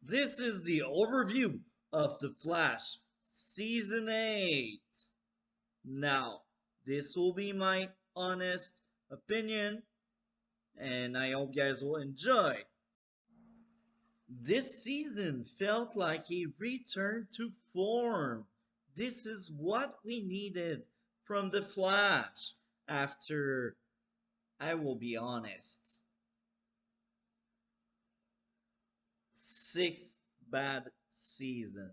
This is the overview of The Flash Season 8. Now, this will be my honest opinion, and I hope you guys will enjoy. This season felt like a return to form. This is what we needed from The Flash after, I will be honest, 6 bad seasons.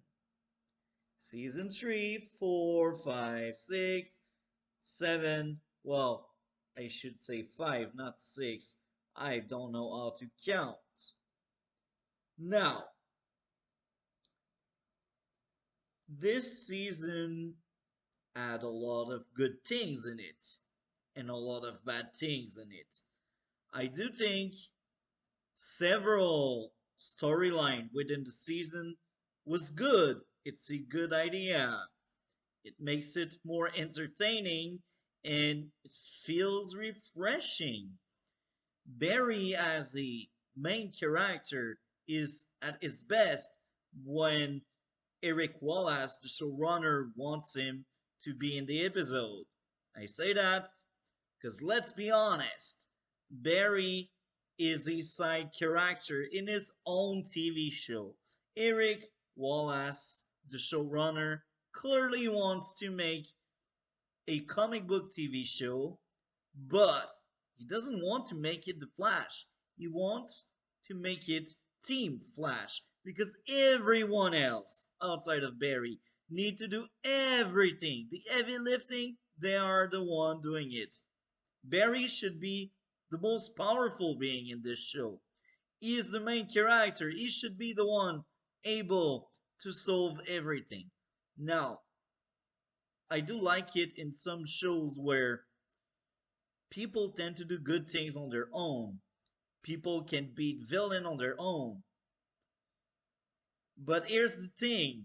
Season 3, 4, 5, 6, 7. Well, I should say 5, not 6. I don't know how to count. Now, this season had a lot of good things in it and a lot of bad things in it. I do think several storyline within the season was good. It's a good idea. It makes it more entertaining and it feels refreshing. Barry, as the main character, is at his best when Eric Wallace, the showrunner, wants him to be in the episode. I say that because let's be honest, Barry is a side character in his own TV show. Eric Wallace, the showrunner, clearly wants to make a comic book TV show, but he doesn't want to make it The Flash. He wants to make it Team Flash because everyone else outside of Barry need to do everything. The heavy lifting, they are the one doing it. Barry should be the most powerful being in this show. He is the main character. He should be the one able to solve everything. Now, I do like it in some shows where people tend to do good things on their own. People can beat villain on their own. But here's the thing.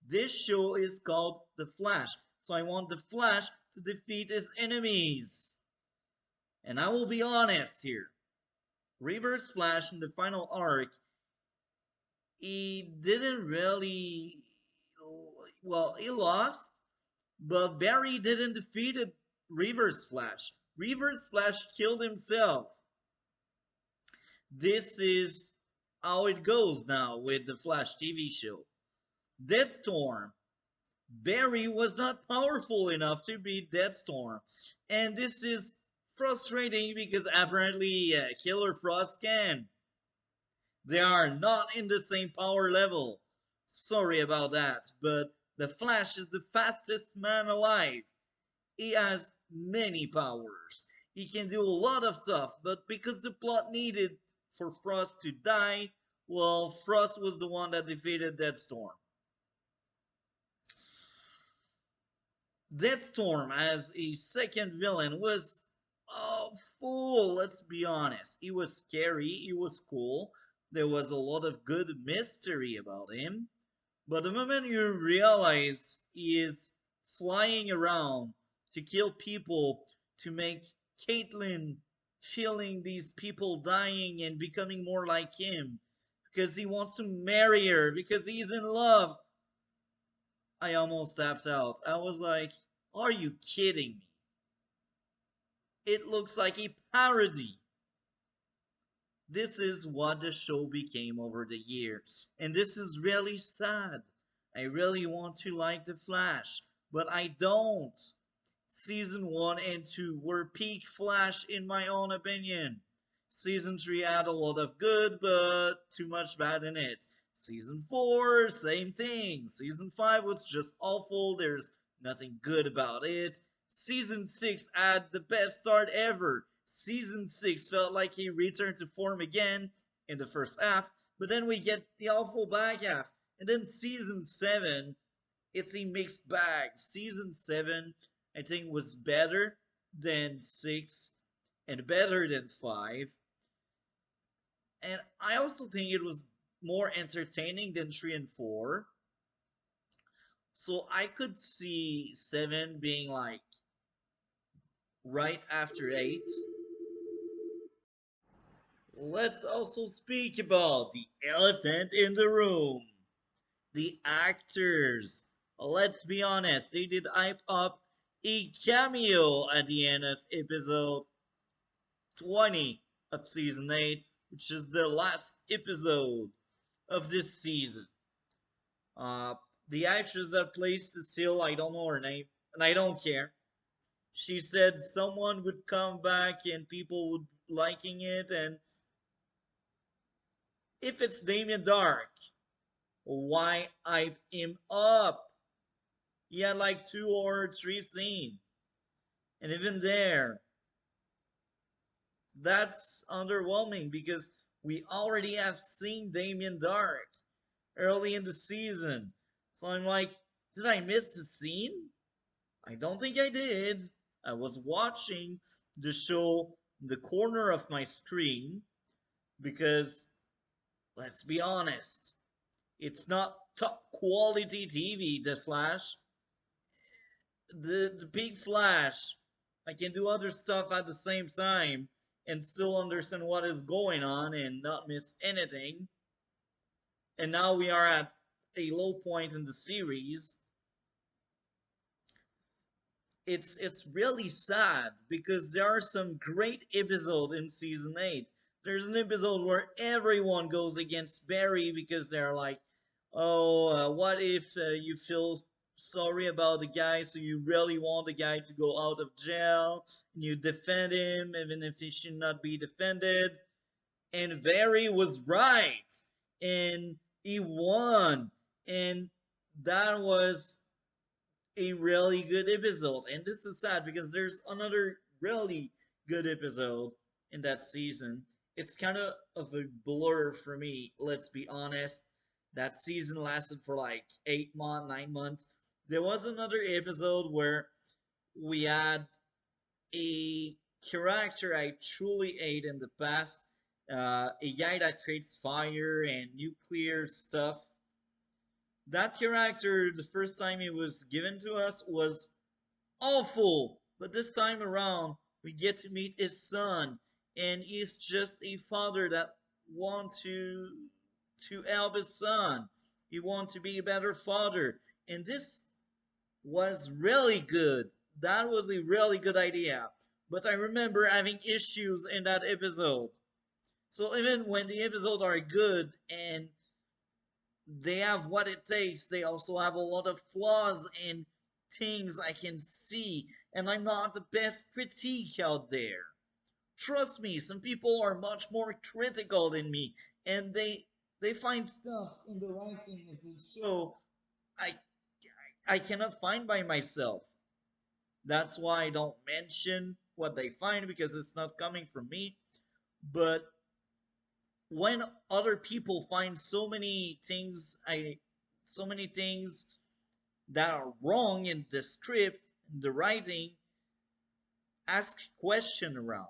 This show is called The Flash. So I want The Flash to defeat his enemies. And I will be honest here. Reverse Flash in the final arc, he didn't really... Well, he lost. But Barry didn't defeat Reverse Flash. Reverse Flash killed himself. This is how it goes now with the Flash TV show. Deathstorm. Barry was not powerful enough to beat Deathstorm. And this is frustrating because apparently Killer Frost can. They are not in the same power level. Sorry about that, but the Flash is the fastest man alive. He has many powers. He can do a lot of stuff, but because the plot needed for Frost to die, well, Frost was the one that defeated Deathstorm. Deathstorm as a second villain was fool, let's be honest. He was scary, he was cool, there was a lot of good mystery about him. But the moment you realize he is flying around to kill people, to make Caitlyn feeling these people dying and becoming more like him, because he wants to marry her, because he's in love, I almost tapped out. I was like, are you kidding me? It looks like a parody. This is what the show became over the years. And this is really sad. I really want to like The Flash, but I don't. Season 1 and 2 were peak Flash in my own opinion. Season 3 had a lot of good, but too much bad in it. Season 4, same thing. Season 5 was just awful. There's nothing good about it. Season 6 had the best start ever. Season 6 felt like he returned to form again in the first half, but then we get the awful back half. And then Season 7, it's a mixed bag. Season 7, I think, was better than 6 and better than 5. And I also think it was more entertaining than 3 and 4. So I could see 7 being like right after 8. Let's also speak about the elephant in the room. The actors. Let's be honest, they did hype up a cameo at the end of episode 20 of season 8, which is the last episode of this season. Uh, the actress that plays Cecile, I don't know her name, and I don't care. She said someone would come back and people would liking it, and if it's Damien Dark, why hype him up? He had like 2 or 3 scenes, and even there, that's underwhelming because we already have seen Damien Dark early in the season. So I'm like, did I miss the scene? I don't think I did. I was watching the show in the corner of my screen because, let's be honest, it's not top quality TV, The Flash. The Big Flash, I can do other stuff at the same time and still understand what is going on and not miss anything. And now we are at a low point in the series. It's really sad because there are some great episodes in season 8. There's an episode where everyone goes against Barry because they're like, oh, what if you feel sorry about the guy, so you really want the guy to go out of jail, and you defend him even if he should not be defended. And Barry was right, and he won, and that was a really good episode. And this is sad because there's another really good episode in that season. It's kind of a blur for me, let's be honest. That season lasted for like 8 months, 9 months. There was another episode where we had a character I truly ate in the past, a guy that creates fire and nuclear stuff. That character, the first time he was given to us, was awful. But this time around, we get to meet his son, and he's just a father that wants to help his son. He wants to be a better father, and this was really good. That was a really good idea. But I remember having issues in that episode. So even when the episodes are good and they have what it takes, they also have a lot of flaws and things I can see, and I'm not the best critique out there. Trust me, some people are much more critical than me, and they find stuff in the writing of the show I I cannot find by myself. That's why I don't mention what they find because it's not coming from me. But when other people find so many things that are wrong in the script, in the writing, ask question around.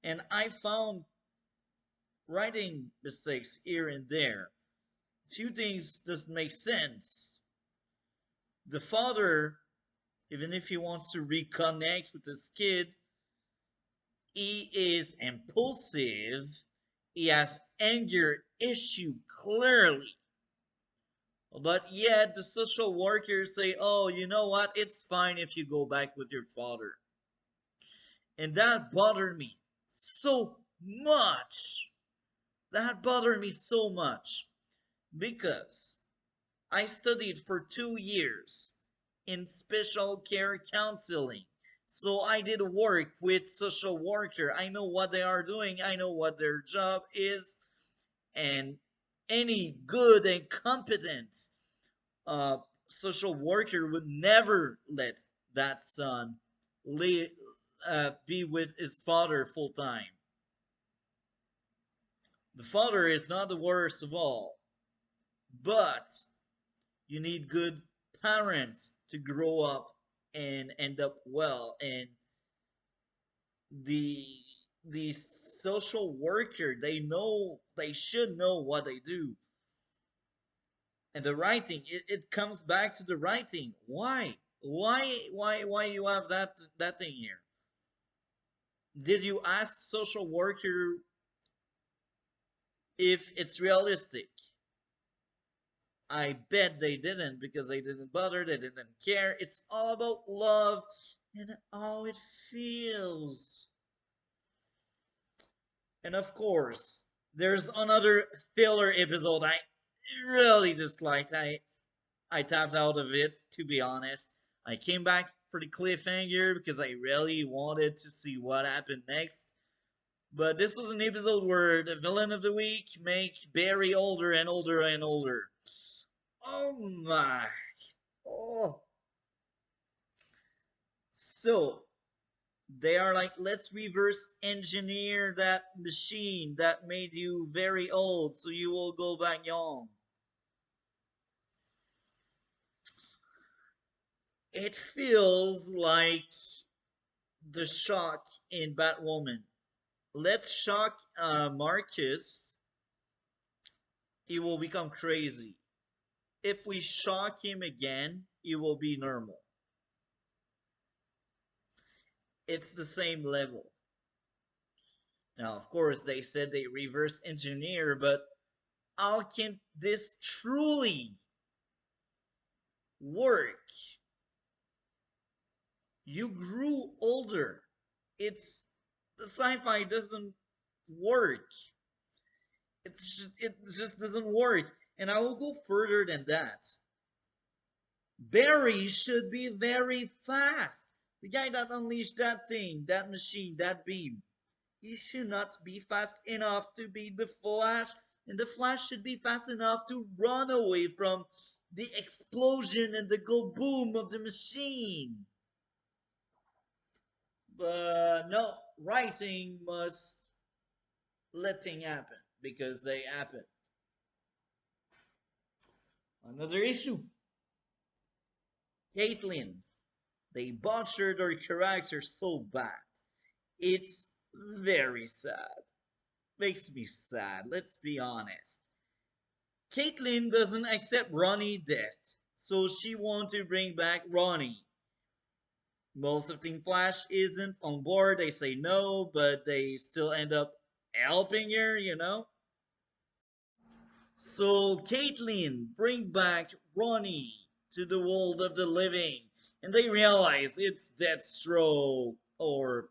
And I found writing mistakes here and there. Few things doesn't make sense. The father, even if he wants to reconnect with his kid, he is impulsive. He has anger issue clearly. But yet the social workers say, oh, you know what? It's fine if you go back with your father. And that bothered me so much. That bothered me so much because I studied for 2 years in special care counseling. So I did work with social worker. I know what they are doing. I know what their job is. And any good and competent uh, social worker would never let that son be with his father full time. The father is not the worst of all, but you need good parents to grow up and end up well. And the the social worker, they should know what they do. And the writing, it comes back to the writing. Why you have that thing here? Did you ask social worker if it's realistic. I bet they didn't because they didn't bother, they didn't care. It's all about love and how it feels. And of course, there's another filler episode I really disliked. I tapped out of it, to be honest. I came back for the cliffhanger because I really wanted to see what happened next. But this was an episode where the villain of the week make Barry older and older and older. Oh my. Oh. So, they are like, let's reverse engineer that machine that made you very old so you will go back young. It feels like the shock in Batwoman. Let's shock Marcus, he will become crazy. If we shock him again, he will be normal. It's the same level. Now, of course, they said they reverse engineer, but how can this truly work? You grew older. It's the sci-fi doesn't work. It just doesn't work. And I will go further than that. Barry should be very fast. The guy that unleashed that thing, that machine, that beam, he should not be fast enough to be the Flash, and the Flash should be fast enough to run away from the explosion and the go boom of the machine. But no, writing must let things happen because they happen. Another issue. Caitlin. They butchered her character so bad. It's very sad. Makes me sad, let's be honest. Caitlin doesn't accept Ronnie's death, so she wants to bring back Ronnie. Most of Team Flash isn't on board, they say no, but they still end up helping her. So, Caitlin, bring back Ronnie to the world of the living, and they realize it's Deathstroke or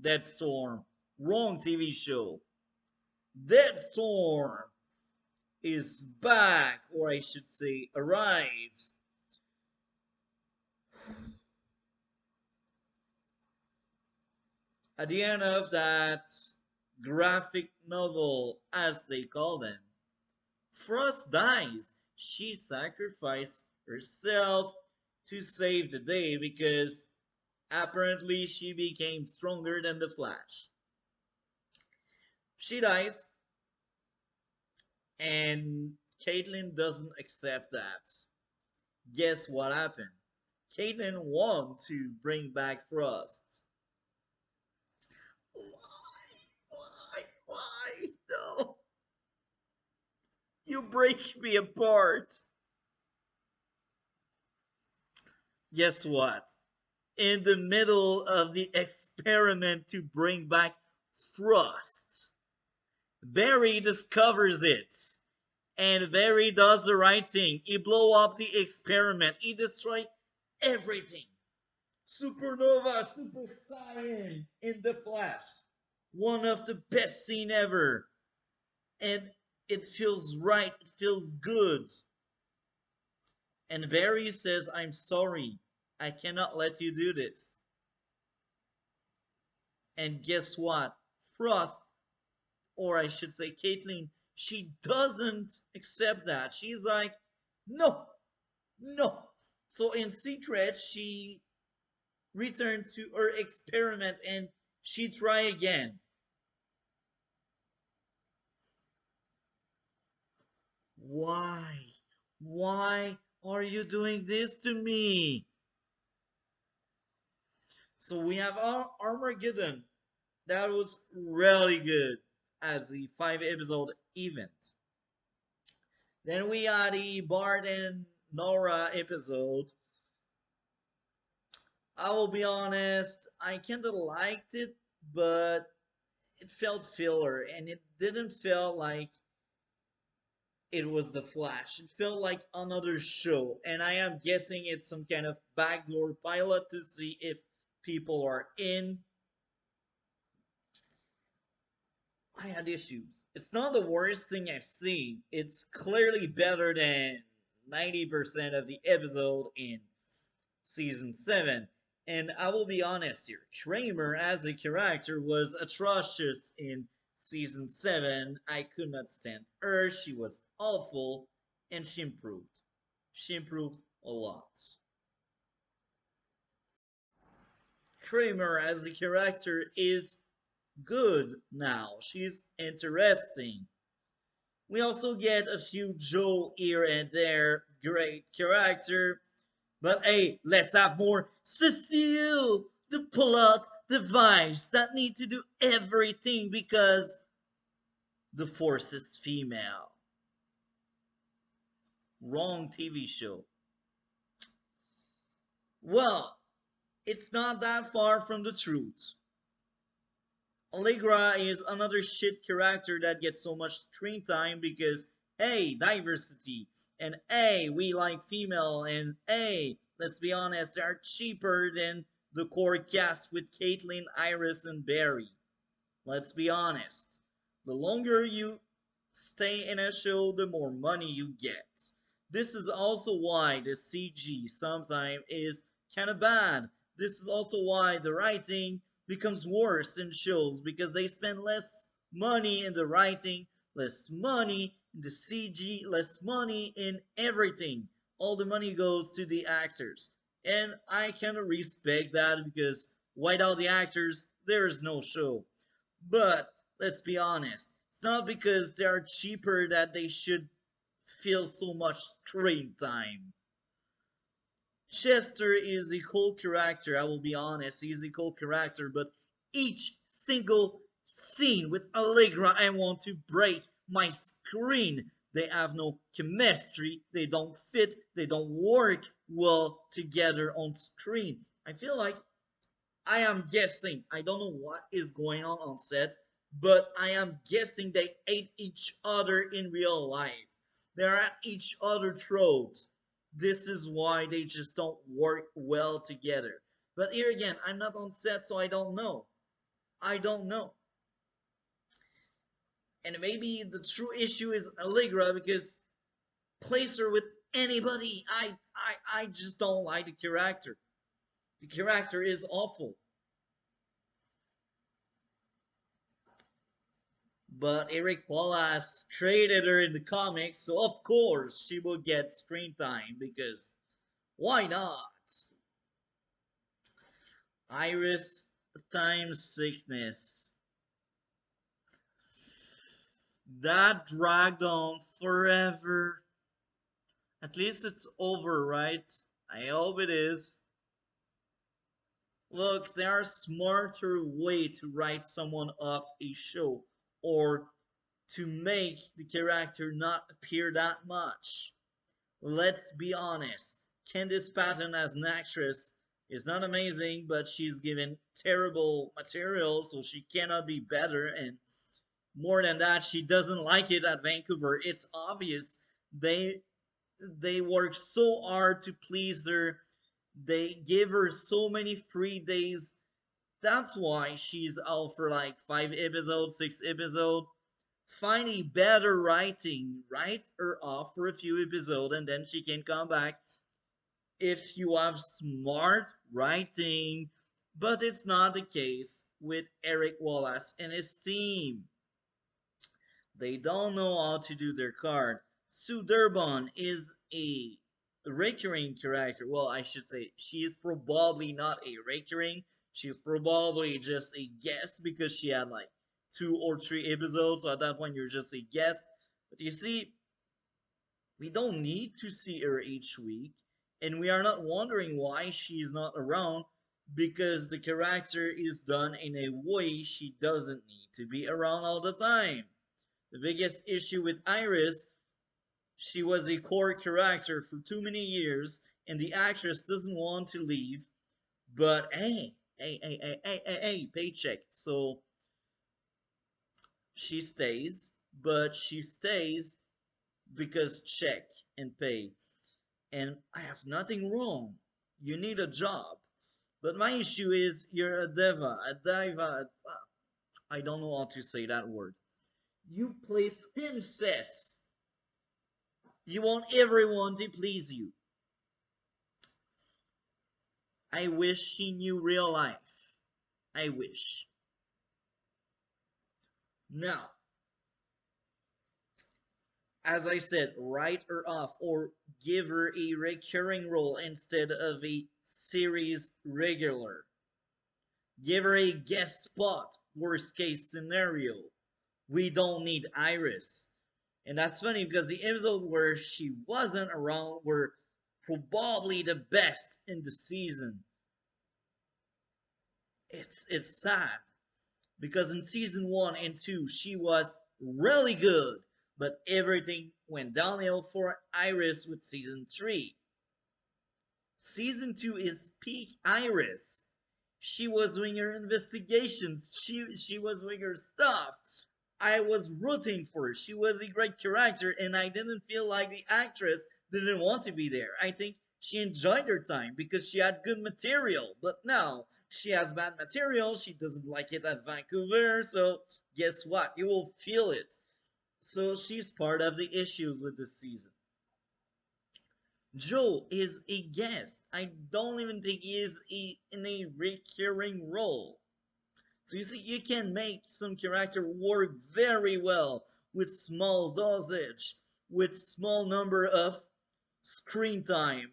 Deathstorm. Wrong TV show. Deathstorm is back, or I should say, arrives. At the end of that graphic novel, as they call them, Frost dies. She sacrificed herself to save the day because apparently she became stronger than the Flash. She dies, and Caitlin doesn't accept that. Guess what happened? Caitlin wants to bring back Frost. Why? No. You break me apart. Guess what? In the middle of the experiment to bring back Frost, Barry discovers it. And Barry does the right thing. He blow up the experiment. He destroy everything. Supernova, Super Saiyan in the Flash. One of the best scene ever. And it feels right. It feels good. And Barry says, I'm sorry. I cannot let you do this. And guess what? Frost, or I should say Caitlin, she doesn't accept that. She's like, no, no. So in secret, she returned to her experiment and she try again. Why? Why are you doing this to me? So we have our Armageddon. That was really good as the 5 episode event. Then we had the Bart and Nora episode. I will be honest, I kinda liked it, but it felt filler, and it didn't feel like it was the Flash. It felt like another show, and I am guessing it's some kind of backdoor pilot to see if people are in. I had issues. It's not the worst thing I've seen. It's clearly better than 90% of the episode in season 7. And I will be honest here, Kramer as a character was atrocious in season 7. I could not stand her. She was awful, and she improved. She improved a lot. Kramer as a character is good now. She's interesting. We also get a few Joe here and there, great character. But hey, let's have more Cecile, the plot device that need to do everything because the force is female. Wrong TV show. Well, it's not that far from the truth. Allegra is another shit character that gets so much screen time because, hey, diversity, and hey, we like female, and hey, let's be honest, they're cheaper than the core cast with Caitlin, Iris, and Barry. Let's be honest. The longer you stay in a show, the more money you get. This is also why the CG sometimes is kind of bad. This is also why the writing becomes worse in shows because they spend less money in the writing, less money in the CG, less money in everything. All the money goes to the actors. And I kind of respect that because without the actors, there is no show. But let's be honest, it's not because they are cheaper that they should feel so much screen time. Chester is a cool character, I will be honest, he's a cool character, but each single scene with Allegra, I want to break my screen. They have no chemistry, they don't fit, they don't work well together on screen. I feel like I am guessing. I don't know what is going on set, but I am guessing they ate each other in real life. They're at each other throats. This is why they just don't work well together. But here again, I'm not on set, so I don't know. I don't know. And maybe the true issue is Allegra because place her with anybody. I just don't like the character. The character is awful. But Eric Wallace created her in the comics, so of course she will get screen time because why not? Iris time sickness. That dragged on forever. At least it's over, right? I hope it is. Look, there are smarter way to write someone off a show or to make the character not appear that much. Let's be honest. Candice Patton as an actress is not amazing, but she's given terrible material, so she cannot be better. And more than that, she doesn't like it at Vancouver. It's obvious. They work so hard to please her. They give her so many free days. That's why she's out for like 5 episodes, 6 episodes. Find a better writing, write her off for a few episodes, and then she can come back if you have smart writing. But it's not the case with Eric Wallace and his team. They don't know how to do their card. Sue Durbin is a recurring character. Well, I should say she is probably not a recurring. She's probably just a guest because she had like 2 or 3 episodes. So at that point, you're just a guest. But you see, we don't need to see her each week, and we are not wondering why she's not around because the character is done in a way she doesn't need to be around all the time. The biggest issue with Iris, she was a core character for too many years, and the actress doesn't want to leave. But hey, paycheck. So She stays, but she stays because check and pay. And I have nothing wrong. You need a job. But my issue is you're a diva. I don't know how to say that word. You play princess. You want everyone to please you. I wish she knew real life. I wish. Now, as I said, write her off or give her a recurring role instead of a series regular. Give her a guest spot, worst case scenario. We don't need Iris. And that's funny because the episode where she wasn't around were probably the best in the season. It's sad because in season 1 and 2 she was really good, but everything went downhill for Iris with season 3. Season 2 is peak Iris. She was doing her investigations. She was doing her stuff. I was rooting for her. She was a great character, and I didn't feel like the actress didn't want to be there. I think she enjoyed her time because she had good material. But now she has bad material. She doesn't like it at Vancouver. So guess what? You will feel it. So she's part of the issues with this season. Joe is a guest. I don't even think he is in a recurring role. So you see, you can make some character work very well with small dosage, with small number of screen time.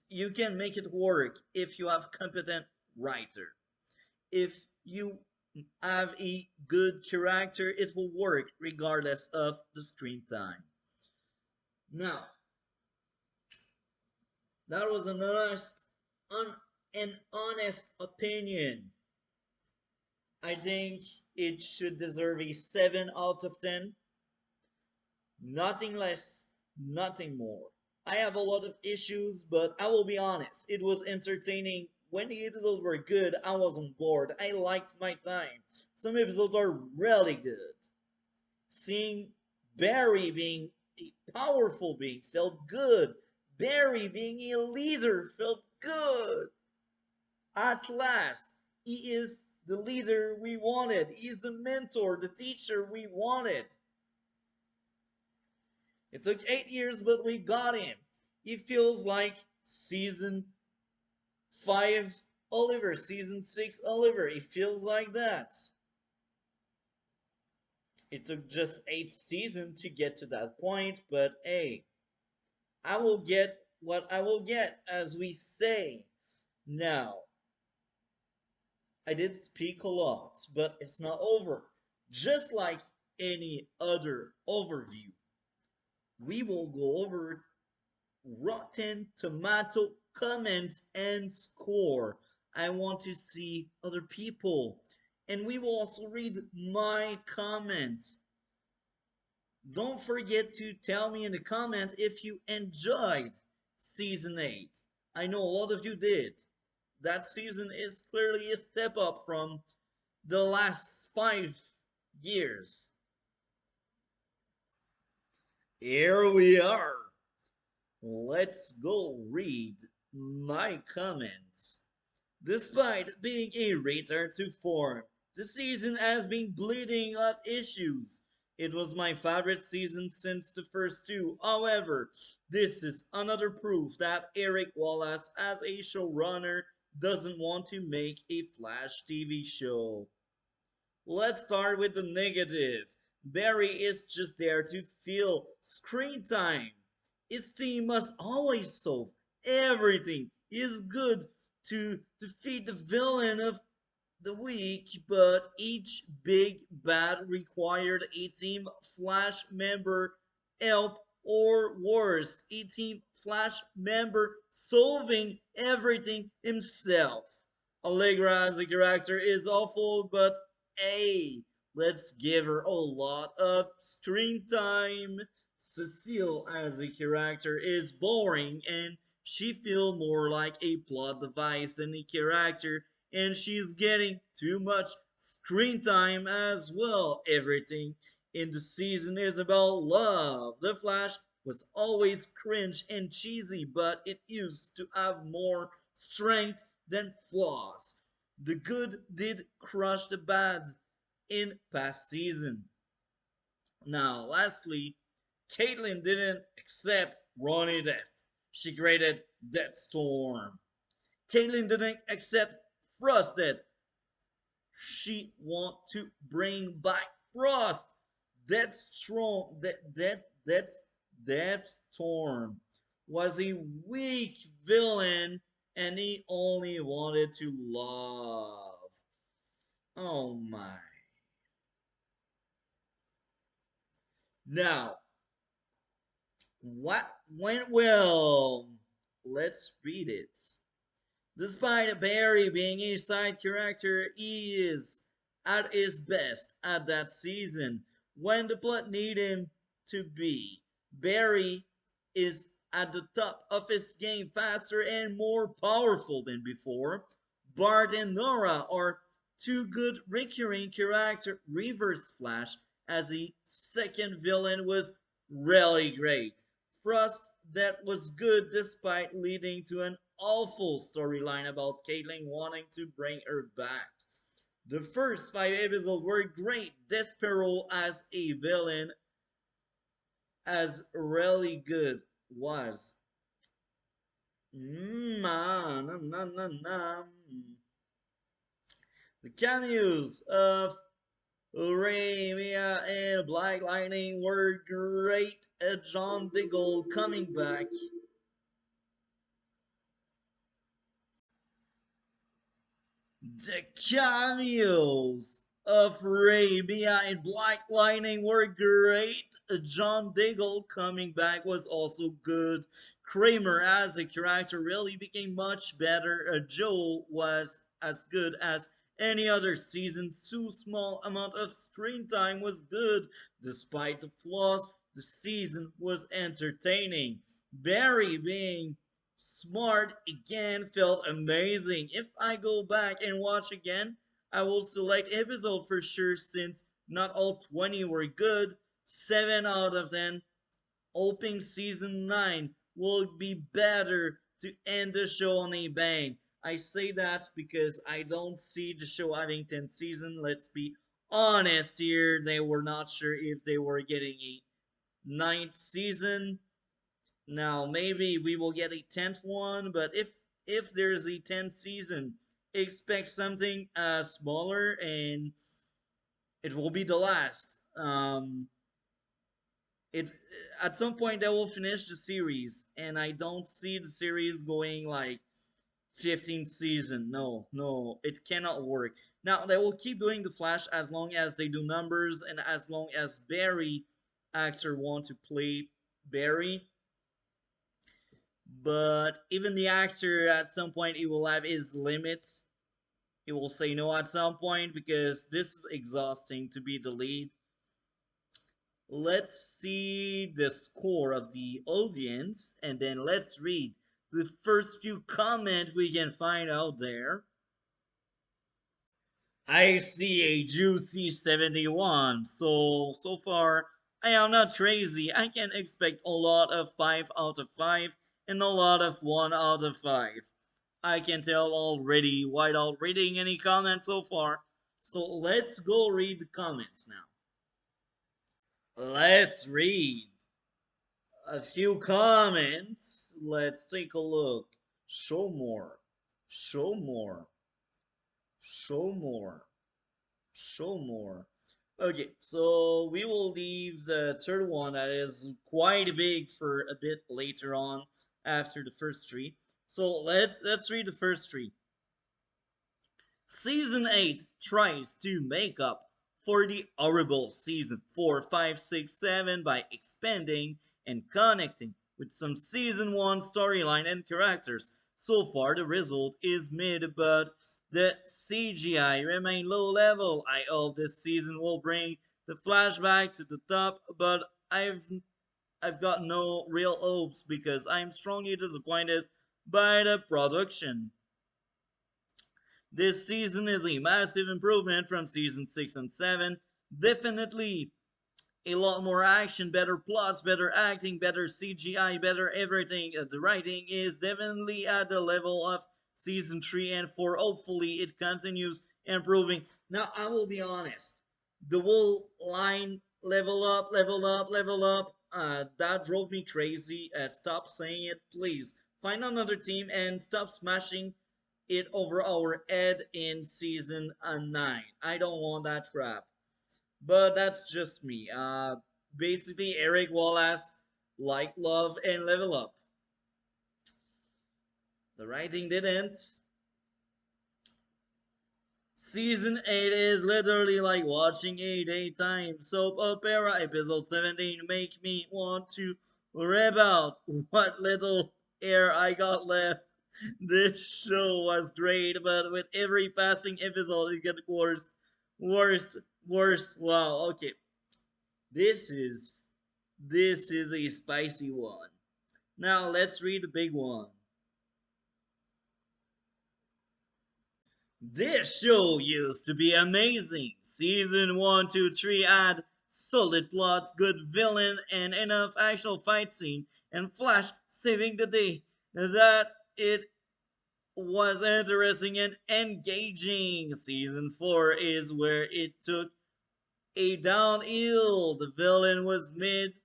You can make it work if you have competent writer. If you have a good character, it will work regardless of the screen time. Now, that was an honest opinion. I think it should deserve a 7 out of 10. Nothing less, nothing more. I have a lot of issues, but I will be honest. It was entertaining. When the episodes were good, I was on board. I liked my time. Some episodes are really good. Seeing Barry being a powerful being felt good. Barry being a leader felt good. At last, he is the leader we wanted. He is the mentor, the teacher we wanted. It took 8 years, but we got him. He feels like season 5 Oliver, season 6 Oliver. It feels like that. It took just 8 seasons to get to that point, but hey, I will get what I will get, as we say. Now, I did speak a lot, but it's not over. Just like any other overview, we will go over Rotten Tomato comments and score. I want to see other people. And we will also read my comments. Don't forget to tell me in the comments if you enjoyed season 8. I know a lot of you did. That season is clearly a step up from the last 5 years. Here we are. Let's go read my comments. Despite being a return to form, the season has been bleeding of issues. It was my favorite season since the first two. However, this is another proof that Eric Wallace, as a showrunner, doesn't want to make a Flash TV show. Let's start with the negative. Barry is just there to fill screen time. His team must always solve everything. He is good to defeat the villain of the week, but each big bad required a Team Flash member help, or worse, a Team Flash member solving everything himself. Allegra as a character is awful, but hey, let's give her a lot of screen time. Cecile as a character is boring, and she feels more like a plot device than a character, and she's getting too much screen time as well. Everything in the season is about love. The Flash was always cringe and cheesy, but it used to have more strength than flaws. The good did crush the bad in past season. Now, lastly, Caitlyn didn't accept Ronnie death. She created Deathstorm. Caitlyn didn't accept Frost death. She want to bring back Frost. Deathstorm was a weak villain, and he only wanted to love. Oh my! Now, what went well? Let's read it. Despite Barry being a side character, he is at his best at that season when the plot needed him to be. Barry is at the top of his game, faster and more powerful than before. Bart and Nora are two good recurring characters. Reverse Flash as a second villain was really great. Frost that was good despite leading to an awful storyline about Caitlyn wanting to bring her back. The first 5 episodes were great. Despero as a villain as really good was. The cameos of Arabia and Black Lightning were great. John Diggle coming back. The cameos of Arabia and Black Lightning were great. John Diggle coming back was also good. Kramer as a character really became much better. Joe was as good as any other season. Too small amount of screen time was good. Despite the flaws, the season was entertaining. Barry being smart again felt amazing. If I go back and watch again, I will select episode for sure since not all 20 were good. 7 out of 10. Hoping season 9 will be better to end the show on a bang. I say that because I don't see the show having 10 season. Let's be honest here. They were not sure if they were getting a ninth season. Now maybe we will get a 10th one, but if there's a 10th season, expect something smaller and it will be the last. It at some point they will finish the series, and I don't see the series going like 15th season. No, no, it cannot work. Now they will keep doing the Flash as long as they do numbers and as long as Barry actor want to play Barry. But even the actor, at some point, he will have his limits. He will say no at some point because this is exhausting to be the lead. Let's see the score of the audience and then let's read the first few comments we can find out there. I see a juicy 71. So far, I am not crazy. I can expect a lot of 5 out of 5 and a lot of 1 out of 5. I can tell already without reading any comments so far. So let's go read the comments now. Let's read a few comments. Let's take a look. Show more. Show more. Show more. Show more. Okay, so we will leave the third one that is quite big for a bit later on after the first three. So let's read the first three. Season 8 tries to make up for the horrible season 4, 5, 6, 7 by expanding and connecting with some season 1 storyline and characters. So far the result is mid, but the CGI remain low level. I hope this season will bring the flashback to the top, but I've got no real hopes because I'm strongly disappointed by the production. This season is a massive improvement from season 6 and 7. Definitely a lot more action, better plots, better acting, better CGI, better everything. The writing is definitely at the level of season 3 and 4. Hopefully, it continues improving. Now, I will be honest. The whole line level up, level up, level up, that drove me crazy. Stop saying it, please. Find another team and stop smashing it over our head in season 9. I don't want that crap. But that's just me. Basically, Eric Wallace, like Love and Level Up. The writing didn't. Season 8 is literally like watching a daytime soap opera. Episode 17 make me want to rip out what little air I got left. This show was great, but with every passing episode, it gets worse, worse, worse. Wow. Okay, this is this is a spicy one. Now let's read the big one. This show used to be amazing. Season 1, 2, 3 had solid plots, good villain, and enough actual fight scene, and Flash saving the day. That it was interesting and engaging. Season 4 is where it took a downhill. The villain was mid.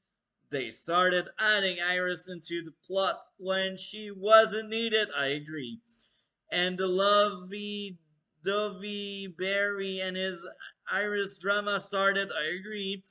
They started adding Iris into the plot when she wasn't needed. I agree. And the lovey dovey Barry and his Iris drama started. I agree.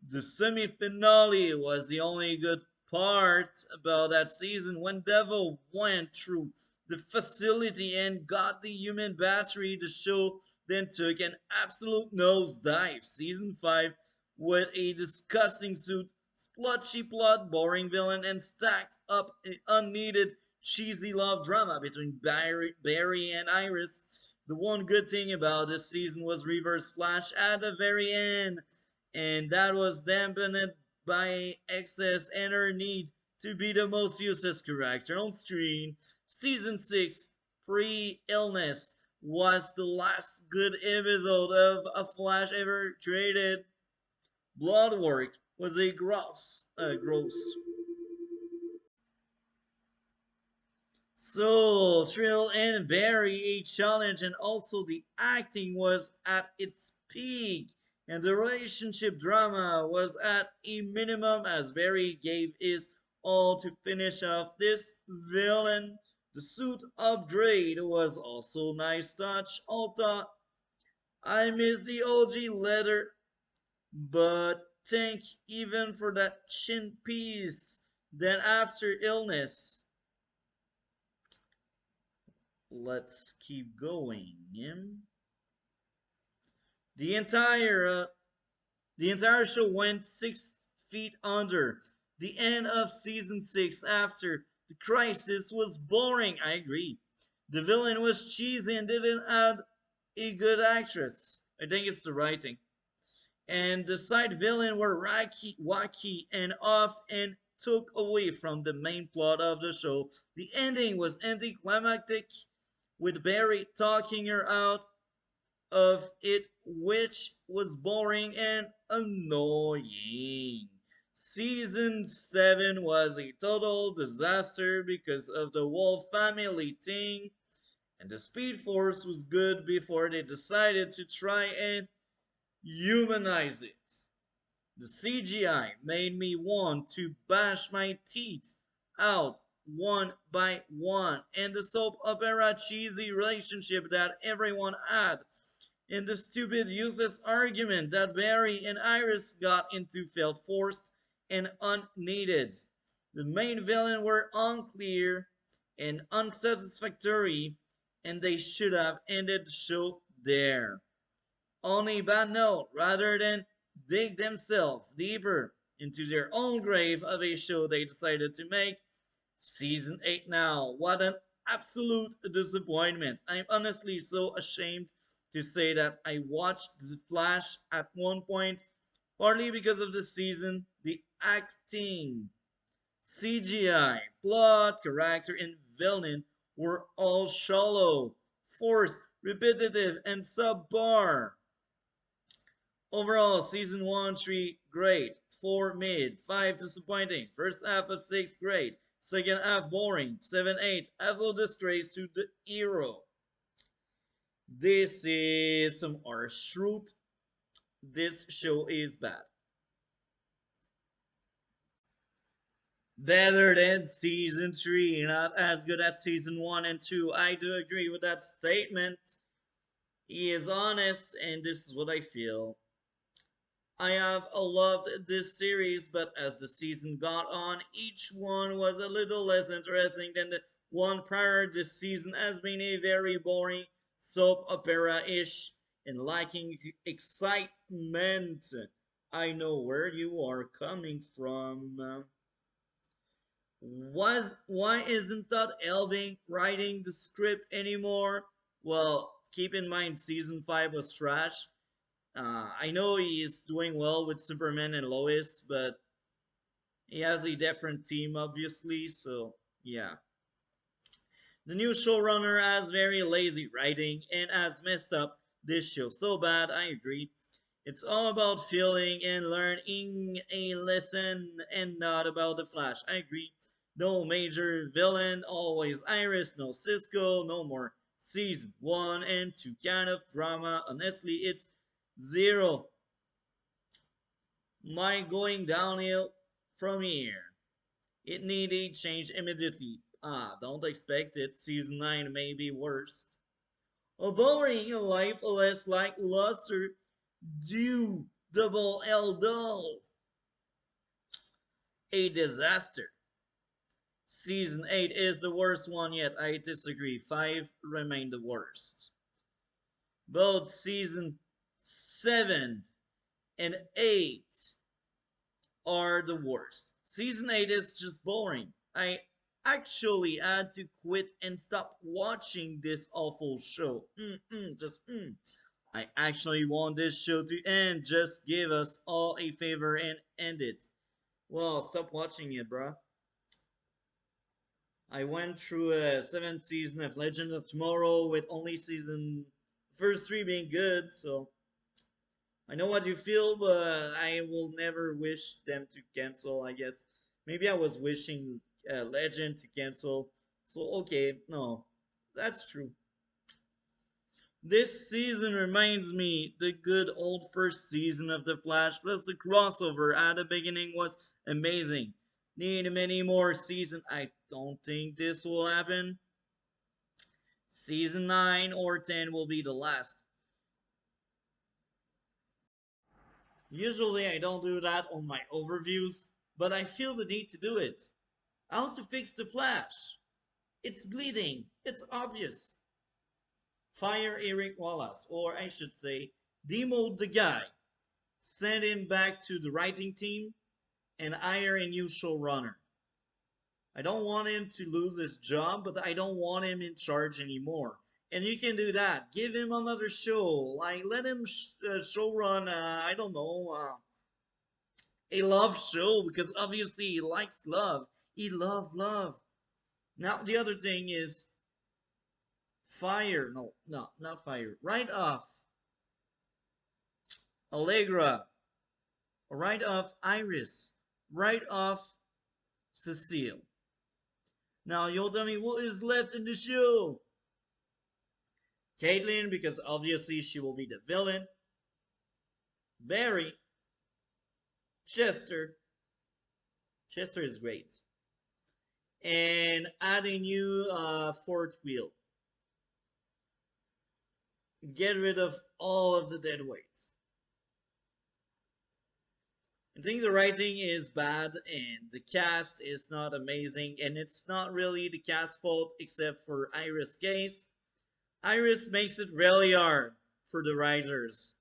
The semi finale was the only good part about that season when Devil went through the facility and got the human battery. The show then took an absolute nosedive. Season 5 with a disgusting suit, splotchy plot, boring villain, and stacked up unneeded cheesy love drama between Barry and Iris. The one good thing about this season was Reverse Flash at the very end, and that was dampened by excess and her need to be the most useless character on screen. Season 6, pre illness, was the last good episode of a Flash ever created. Bloodwork was a gross. So, Trill and Barry, a challenge, and also the acting was at its peak, and the relationship drama was at a minimum as Barry gave his all to finish off this villain. The suit upgrade was also nice touch, although I miss the OG leather, but thank even for that chin piece. Then after illness, let's keep going. The entire uh, the entire show went 6 feet under. The end of season 6 after the crisis was boring. I agree. The villain was cheesy and didn't add a good actress. I think it's the writing. And the side villain were wacky, and off and took away from the main plot of the show. The ending was anticlimactic, with Barry talking her out of it, which was boring and annoying. Season 7 was a total disaster because of the Wolf family thing, and the Speed Force was good before they decided to try and humanize it. The CGI made me want to bash my teeth out one by one, and the soap opera cheesy relationship that everyone had, and the stupid useless argument that Barry and Iris got into felt forced and unneeded. The main villain were unclear and unsatisfactory, and they should have ended the show there. On a bad note, rather than dig themselves deeper into their own grave of a show they decided to make. Season 8 now. What an absolute disappointment. I'm honestly so ashamed to say that I watched The Flash at one point, partly because of the season, the acting, CGI, plot, character, and villain were all shallow, forced, repetitive, and subpar. Overall, season 1, 3, great. 4, mid. 5, disappointing. First half of 6, great. Second half, boring. 7, 8, absolute disgrace to the hero. This is some harsh truth. This show is bad. Better than season 3, not as good as season 1 and 2. I do agree with that statement. He is honest, and this is what I feel. I have loved this series, but as the season got on, each one was a little less interesting than the one prior. This season has been a very boring soap opera-ish and lacking excitement. I know where you are coming from. Why isn't Todd Elving writing the script anymore? Well, keep in mind season 5 was trash. I know he is doing well with Superman and Lois, but he has a different team, obviously, so yeah. The new showrunner has very lazy writing and has messed up this show so bad, I agree. It's all about feeling and learning a lesson and not about the Flash, I agree. No major villain, always Iris, no Cisco, no more season 1 and 2 kind of drama. Honestly, it's zero. My going downhill from here. It needed change immediately. Don't expect it. Season 9 may be worst. A boring life less like luster. Do double L dull. A disaster. Season 8 is the worst one yet. I disagree. 5 remain the worst. Both season 7 and 8 are the worst. Season 8 is just boring. I actually had to quit and stop watching this awful show. I actually want this show to end. Just give us all a favor and end it. Well, stop watching it, bruh. I went through a 7th season of Legend of Tomorrow with only first 3 being good, so I know what you feel, but I will never wish them to cancel, I guess. Maybe I was wishing Legend to cancel. So, okay, no, that's true. This season reminds me the good old first season of The Flash, plus the crossover at the beginning was amazing. Need many more seasons. I don't think this will happen. Season 9 or 10 will be the last. Usually I don't do that on my overviews, but I feel the need to do it. How to fix the Flash? It's bleeding. It's obvious. Fire Eric Wallace, or I should say, demote the guy. Send him back to the writing team and hire a new showrunner. I don't want him to lose his job, but I don't want him in charge anymore. And you can do that. Give him another show. Like, let him showrun, I don't know, a love show, because obviously he likes love. He loves love. Now, the other thing is fire. No, no, not fire. Write off Allegra. Write off Iris. Write off Cecile. Now, you'll tell me what is left in the show. Caitlin, because obviously she will be the villain. Barry. Chester. Chester is great. And add a new fourth wheel. Get rid of all of the dead weights. I think the writing is bad and the cast is not amazing, and it's not really the cast's fault except for Iris' case. Iris makes it really hard for the writers.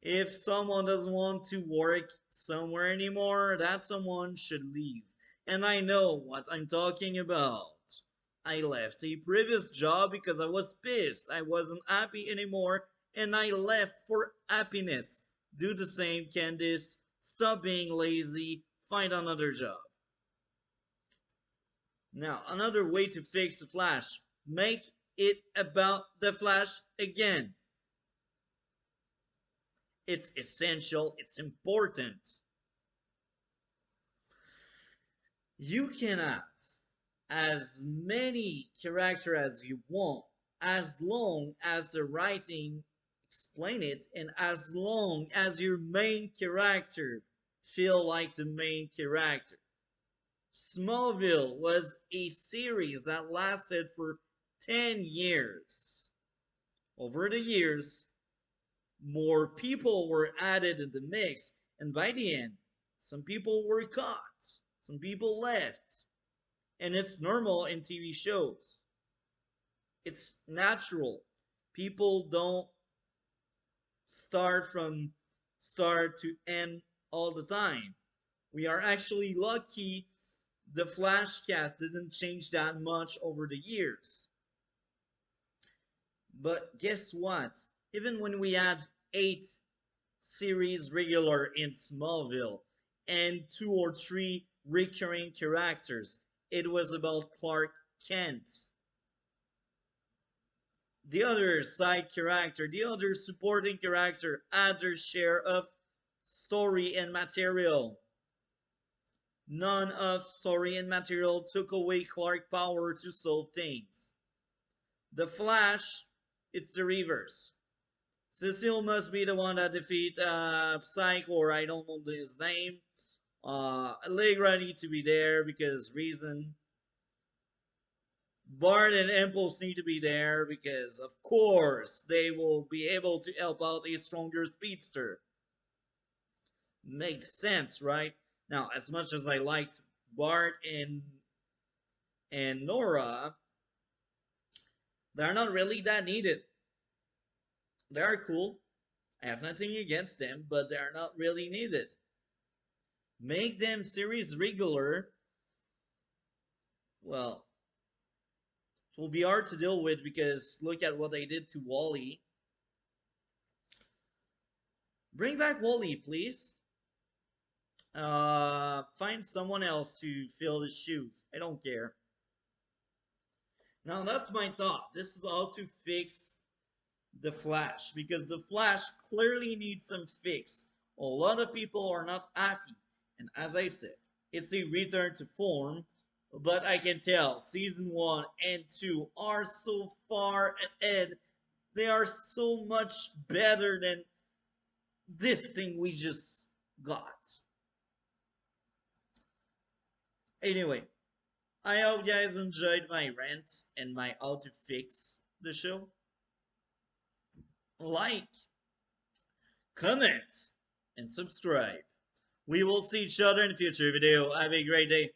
If someone doesn't want to work somewhere anymore, that someone should leave. And I know what I'm talking about. I left a previous job because I was pissed. I wasn't happy anymore, and I left for happiness. Do the same, Candice. Stop being lazy. Find another job. Now, another way to fix the Flash. Make it about the Flash again. It's essential, it's important. You can have as many characters as you want, as long as the writing explain it, and as long as your main character feel like the main character. Smallville was a series that lasted for 10 years. Over the years, more people were added in the mix, and by the end, some people were caught, some people left, and it's normal in TV shows. It's natural. People don't start from start to end all the time. We are actually lucky the Flash cast didn't change that much over the years. But guess what? Even when we had 8 series regular in Smallville and 2 or 3 recurring characters, it was about Clark Kent. The other side character, the other supporting character had their share of story and material. None of story and material took away Clark's power to solve things. The Flash, it's the reverse. Cecile must be the one that defeat Psycho, or I don't know his name. Allegra need to be there because reason. Bart and Impulse need to be there because, of course, they will be able to help out a stronger speedster. Makes sense, right? Now, as much as I liked Bart and Nora, they're not really that needed. They are cool. I have nothing against them, but they are not really needed. Make them series regular. Well, it will be hard to deal with because look at what they did to Wally. Bring back Wally, please. Find someone else to fill his shoes. I don't care. Now that's my thought. This is how to fix the Flash because the Flash clearly needs some fix. A lot of people are not happy, and as I said, it's a return to form. But I can tell season 1 and 2 are so far ahead. They are so much better than this thing we just got. Anyway, I hope you guys enjoyed my rant and my how to fix the show. Like, comment, and subscribe. We will see each other in the future video. Have a great day.